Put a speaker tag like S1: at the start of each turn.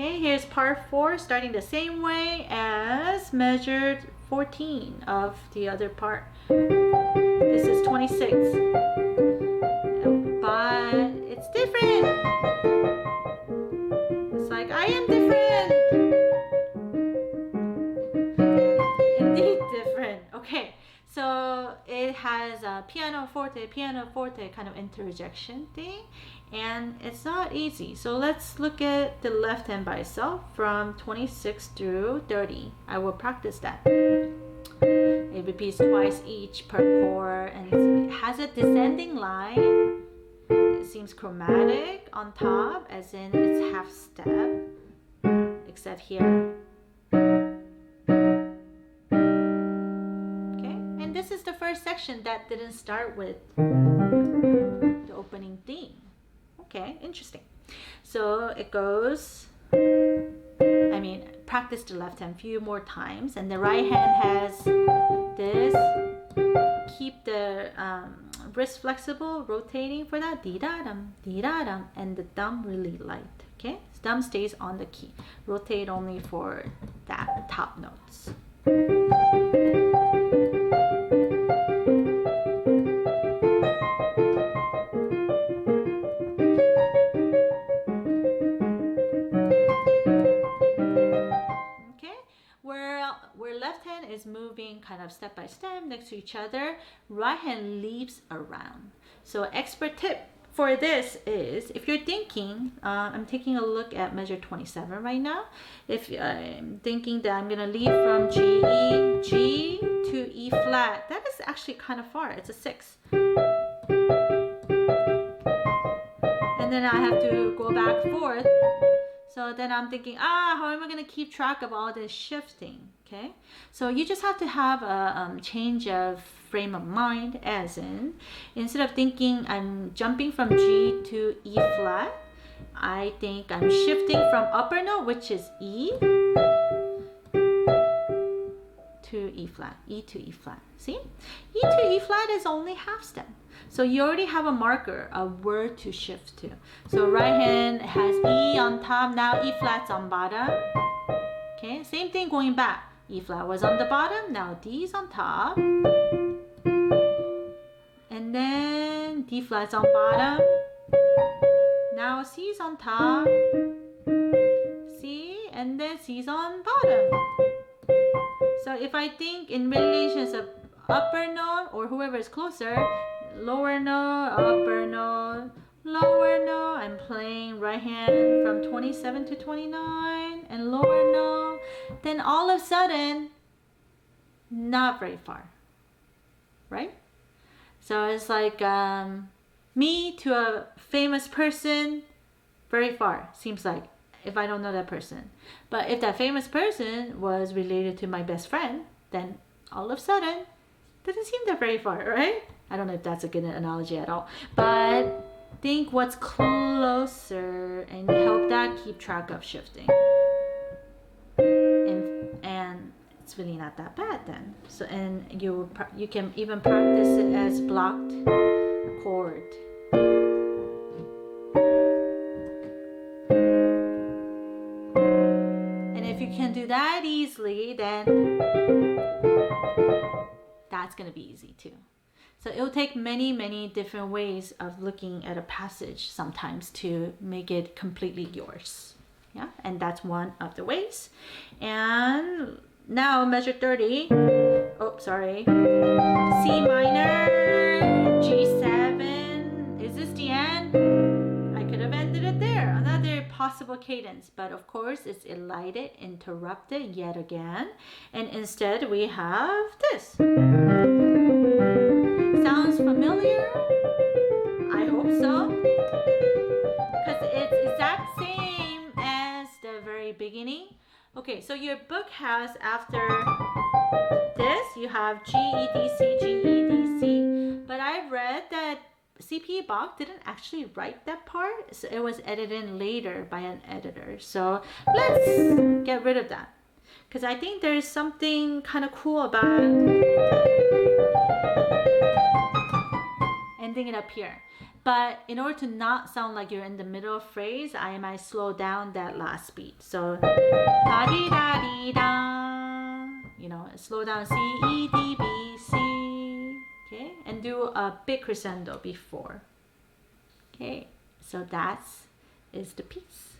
S1: Okay, here's part 4, starting the same way as measured 14 of the other part. This is 26, but it's different. It's like, I am different. Indeed different. Okay, so it has a piano forte kind of interjection thing, and it's not easy. So let's look at the left hand by itself from 26 through 30. I will practice that. It repeats twice each per chord, and it has a descending line. It seems chromatic on top, as in it's half step, except here. This is the first section that didn't start with the opening theme. Okay, interesting. So it goes, practice the left hand a few more times, and the right hand has this. Keep the wrist flexible, rotating for that, di-da-dum, and the thumb really light. Okay, thumb stays on the key. Rotate only for that top notes. Where left hand is moving kind of step by step next to each other, right hand leaps around. So expert tip for this is, if you're thinking, I'm taking a look at measure 27 right now. If I'm thinking that I'm gonna leap from G to E flat, that is actually kind of far. It's a 6. And then I have to go back forth. So then I'm thinking, how am I going to keep track of all this shifting? Okay, so you just have to have a change of frame of mind, as in, instead of thinking I'm jumping from G to E flat, I think I'm shifting from upper note, which is E, to E flat, E to E flat. See? E to E flat is only half step. So you already have a marker, a word to shift to. So right hand has E on top, now E flat's on bottom. Okay, same thing going back. E flat was on the bottom, now D is on top. And then D flat's on bottom. Now C is on top. C, and then C is on bottom. So if I think in relations of upper note or whoever is closer, lower note, upper note, lower note, I'm playing right hand from 27 to 29 and lower note, then all of a sudden, not very far, right? So it's like me to a famous person, very far, seems like, if I don't know that person. But if that famous person was related to my best friend, then all of a sudden, doesn't seem that very far, right? I don't know if that's a good analogy at all, but think what's closer and help that keep track of shifting. And it's really not that bad then. So, and you can even practice it as blocked chord. And if you can do that easily, then that's going to be easy too. So it will take many, many different ways of looking at a passage sometimes to make it completely yours. Yeah, and that's one of the ways. And now measure 30. Oh, sorry. C minor, G7. Is this the end? I could have ended it there. Another possible cadence, but of course it's elided, interrupted yet again. And instead we have this. Sounds familiar? I hope so. Because it's exact same as the very beginning. Okay, so your book has, after this, you have G, E, D, C, G, E, D, C. But I read that C.P.E. Bach didn't actually write that part. So it was edited in later by an editor. So let's get rid of that. Because I think there's something kind of cool about ending it up here. But in order to not sound like you're in the middle of phrase, I might slow down that last beat. So da di da di da. You know, slow down C E D B C. Okay, and do a big crescendo before. Okay, so that is the piece.